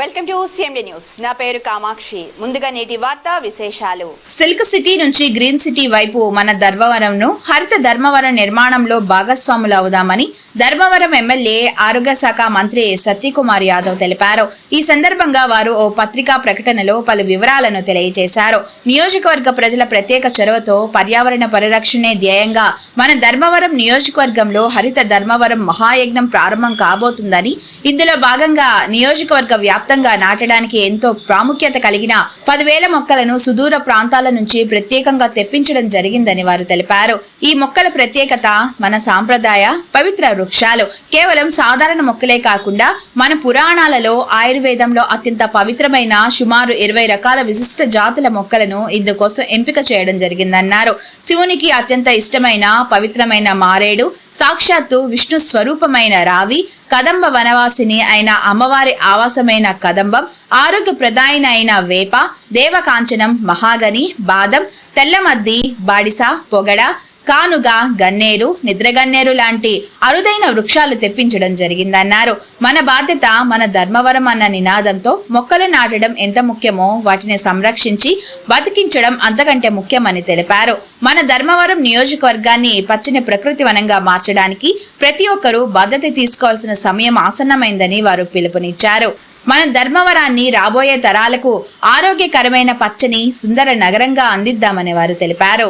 Welcome to CMD news. నా పేరు కామాక్షి. ముందుగా నేటి వార్తా విశేషాలు. సిల్క్ సిటీ నుంచి గ్రీన్ సిటీ వైపు మన ధర్మవరంను హరిత ధర్మవరం నిర్మాణంలో భాగస్వాములు అవుదామని ధర్మవరం ఎమ్మెల్యే ఆరోగ్య శాఖ మంత్రి సత్యకుమార్ యాదవ్ తెలిపారు. ఈ సందర్భంగా వారు ఓ పత్రికా ప్రకటనలో పలు వివరాలను తెలియజేశారు. నియోజకవర్గ ప్రజల ప్రత్యేక చొరవతో పర్యావరణ పరిరక్షణే ధ్యేయంగా మన ధర్మవరం నియోజకవర్గంలో హరిత ధర్మవరం మహాయజ్ఞం ప్రారంభం కాబోతుందని, ఇందులో భాగంగా నియోజకవర్గ వ్యాప్తంగా నాటడానికి ఎంతో ప్రాముఖ్యత కలిగిన 10,000 మొక్కలను సుదూర ప్రాంతాల నుంచి ప్రత్యేకంగా తెప్పించడం జరిగిందని వారు తెలిపారు. ఈ మొక్కల ప్రత్యేకత మన సాంప్రదాయ పవిత్ర వృక్షాలు కేవలం సాధారణ మొక్కలే కాకుండా మన పురాణాలలో ఆయుర్వేదంలో అత్యంత పవిత్రమైన సుమారు 20 రకాల విశిష్ట జాతుల మొక్కలను ఇందుకోసం ఎంపిక చేయడం జరిగిందన్నారు. శివునికి అత్యంత ఇష్టమైన పవిత్రమైన మారేడు, సాక్షాత్తు విష్ణు స్వరూపమైన రావి, కదంబ వనవాసిని అయిన అమ్మవారి ఆవాసమైన కదంబం, ఆరోగ్య ప్రదాయిన అయిన వేప, దేవకాంచనం, మహాగని, బాదం, తెల్లమద్ది, బాడిస, పొగడ, కానుగ, గన్నేరు, నిద్రగన్నేరు లాంటి అరుదైన వృక్షాలు తెప్పించడం జరిగిందన్నారు. మన బాధ్యత మన ధర్మవరం అన్న నినాదంతో మొక్కలు నాటడం ఎంత ముఖ్యమో వాటిని సంరక్షించి బతికించడం అంతకంటే ముఖ్యమని తెలిపారు. మన ధర్మవరం నియోజకవర్గాన్ని పచ్చని ప్రకృతి వనంగా మార్చడానికి ప్రతి ఒక్కరూ బాధ్యత తీసుకోవాల్సిన సమయం ఆసన్నమైందని వారు పిలుపునిచ్చారు. మన ధర్మవరాన్ని రాబోయే తరాలకు ఆరోగ్యకరమైన పచ్చని సుందర నగరంగా అందిద్దామని వారు తెలిపారు.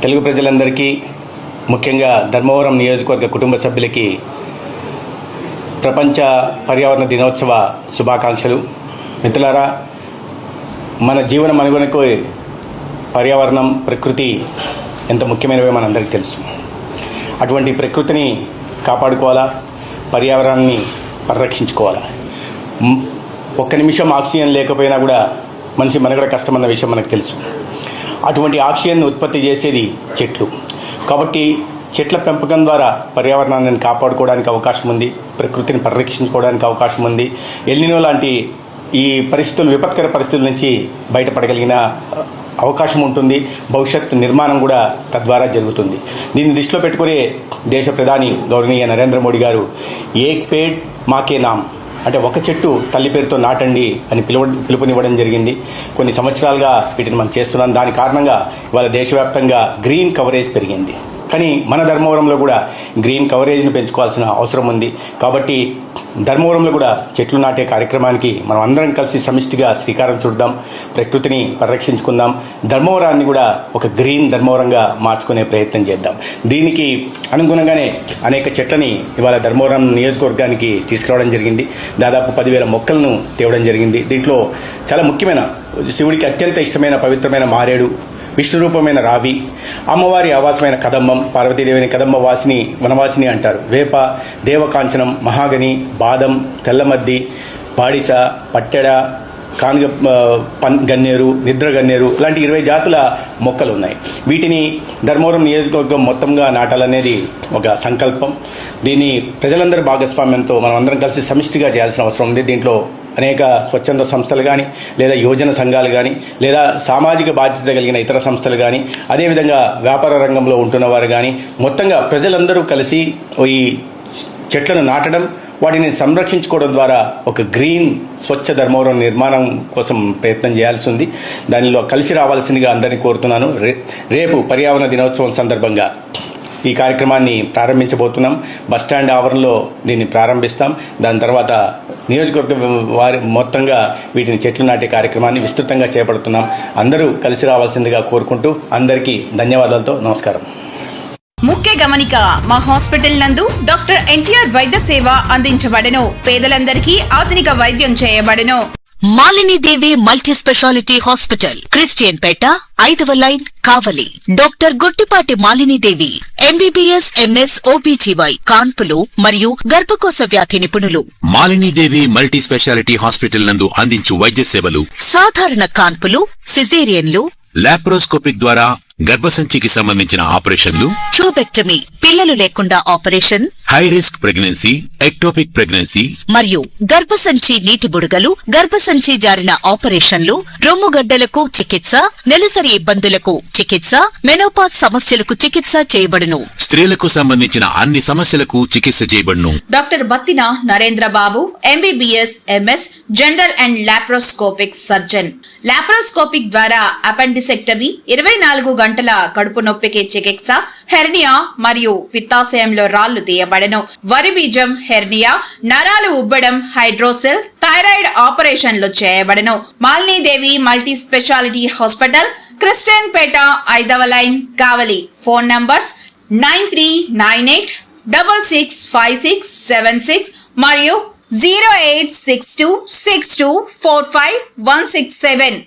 తెలుగు ప్రజలందరికీ, ముఖ్యంగా ధర్మవరం నియోజకవర్గ కుటుంబ సభ్యులకి ప్రపంచ పర్యావరణ దినోత్సవ శుభాకాంక్షలు. మిత్రులారా, మన జీవన మనుగడకు పర్యావరణం, ప్రకృతి ఎంత ముఖ్యమైనవో మనందరికీ తెలుసు. అటువంటి ప్రకృతిని కాపాడుకోవాలా, పర్యావరణాన్ని పరిరక్షించుకోవాలా. ఒక్క నిమిషం ఆక్సిజన్ లేకపోయినా కూడా మనిషి మనుగడ కష్టమన్న విషయం మనకు తెలుసు. అటువంటి ఆక్సిజన్ ఉత్పత్తి చేసేది చెట్లు. కాబట్టి చెట్ల పెంపకం ద్వారా పర్యావరణాన్ని కాపాడుకోవడానికి అవకాశం ఉంది, ప్రకృతిని పరిరక్షించుకోవడానికి అవకాశం ఉంది. ఎల్నినో లాంటి ఈ పరిస్థితులు, విపత్కర పరిస్థితుల నుంచి బయటపడగలిగిన అవకాశం ఉంటుంది. భవిష్యత్ నిర్మాణం కూడా తద్వారా జరుగుతుంది. దీన్ని దృష్టిలో పెట్టుకునే దేశ ప్రధాని గౌరవనీయ నరేంద్ర మోడీ గారు ఏక్ పేడ్ మాకే నామ్ అంటే ఒక చెట్టు తల్లి పేరుతో నాటండి అని పిలుపునివ్వడం జరిగింది. కొన్ని సంవత్సరాలుగా వీటిని మనం చేస్తున్నాం. దాని కారణంగా ఇవాళ దేశవ్యాప్తంగా గ్రీన్ కవరేజ్ పెరిగింది. కానీ మన ధర్మవరంలో కూడా గ్రీన్ కవరేజ్ను పెంచుకోవాల్సిన అవసరం ఉంది. కాబట్టి ధర్మవరంలో కూడా చెట్లు నాటే కార్యక్రమానికి మనం అందరం కలిసి సమిష్టిగా శ్రీకారం చుడదాం. ప్రకృతిని పరిరక్షించుకుందాం. ధర్మవరాన్ని కూడా ఒక గ్రీన్ ధర్మవరంగా మార్చుకునే ప్రయత్నం చేద్దాం. దీనికి అనుగుణంగానే అనేక చెట్లని ఇవాళ ధర్మవరం నియోజకవర్గానికి తీసుకురావడం జరిగింది. దాదాపు 10,000 మొక్కలను తేవడం జరిగింది. దీంట్లో చాలా ముఖ్యమైన, శివుడికి అత్యంత ఇష్టమైన పవిత్రమైన మారేడు, విష్ణు రూపమైన రావి, అమ్మవారి ఆవాసమైన కదంబం, పార్వతీదేవిని కదంబ వాసిని వనవాసిని అంటారు, వేప, దేవకాంచనం, మహాగని, బాదం, తెల్లమద్ది, బాడిస, పట్టెడ, కానుగ, గన్నేరు, నిద్ర గన్నేరు ఇలాంటి 20 జాతుల మొక్కలు ఉన్నాయి. వీటిని ధర్మవరం నియోజకవర్గం మొత్తంగా నాటాలనేది ఒక సంకల్పం. దీన్ని ప్రజలందరి భాగస్వామ్యంతో మనం అందరం కలిసి సమిష్టిగా చేయాల్సిన అవసరం ఉంది. దీంట్లో అనేక స్వచ్ఛంద సంస్థలు కానీ, లేదా యువజన సంఘాలు కానీ, లేదా సామాజిక బాధ్యత కలిగిన ఇతర సంస్థలు కానీ, అదేవిధంగా వ్యాపార రంగంలో ఉంటున్న వారు కానీ, మొత్తంగా ప్రజలందరూ కలిసి ఈ చెట్లను నాటడం, వాటిని సంరక్షించుకోవడం ద్వారా ఒక గ్రీన్ స్వచ్ఛ ధర్మవరం నిర్మాణం కోసం ప్రయత్నం చేయాల్సి ఉంది. దానిలో కలిసి రావాల్సిందిగా అందరినీ కోరుతున్నాను. రేపు పర్యావరణ దినోత్సవం సందర్భంగా ఈ కార్యక్రమాన్ని ప్రారంభించబోతున్నాం. బస్టాండ్ ఆవరణలో దీన్ని ప్రారంభిస్తాం. దాని తర్వాత నియోజకవర్గ వారి మొత్తంగా వీటిని చెట్లు నాటే కార్యక్రమాన్ని విస్తృతంగా చేపడుతున్నాం. అందరూ కలిసి రావాల్సిందిగా కోరుకుంటూ అందరికీ ధన్యవాదాలతో నమస్కారం. ముఖ్య గమనిక, మా హాస్పిటల్ నందు డాక్టర్ ఎన్టీఆర్ వైద్య సేవ అందించబడెను. పేదలందరికీ ఆధునిక వైద్యం చేయబడెను. Malinidevi multi speciality hospital, Christianpet, 5వ line, Kavali. Doctor Guttipati Malinidevi MBBS, MS, OBGY, కాన్పులు మరియు గర్భకోశ వ్యాధి నిపుణులు. మాలినీదేవి మల్టీ స్పెషాలిటీ హాస్పిటల్ నందు అందించు వైద్య సేవలు: సాధారణ కాన్పులు, సిజేరియన్లు, లాప్రోస్కోపిక్ ద్వారా గర్భసంచికి సంబంధించిన ఆపరేషన్లు, ట్యూబెక్టమీ పిల్లలు లేకుండా operation, high risk pregnancy, ectopic pregnancy, మరియు గర్భసంచి నీటి బుడగలు, గర్భసంచి జారిన ఆపరేషన్లు, రొమ్ముగడ్డలకు చికిత్స, నెలసరి ఇబ్బందులకు చికిత్స, మెనోపాజ్ సమస్యలకు చికిత్స చేయబడును. స్త్రీలకు సంబంధించిన అన్ని సమస్యలకు చికిత్స చేయబడును. Doctor Battina Narendra Babu MBBS MS general and laparoscopic surgeon. Laparoscopic ద్వారా అపెండిసెక్టమీ, 24 గంటల కడుపు నొప్పికి చికిత్స, హెర్నియా మరియు పిత్తాశయంలో రాళ్లు తీయబడను. వరి బీజం హెర్నియా, నరాలు ఉబ్బడం, హైడ్రోసెల్, థైరాయిడ్ ఆపరేషన్లు చేయబడను. Malinidevi multi speciality hospital, Christianpet, 5వ లైన్, కావలి. ఫోన్ నంబర్స్ 9398665676 మరియు 08626245167.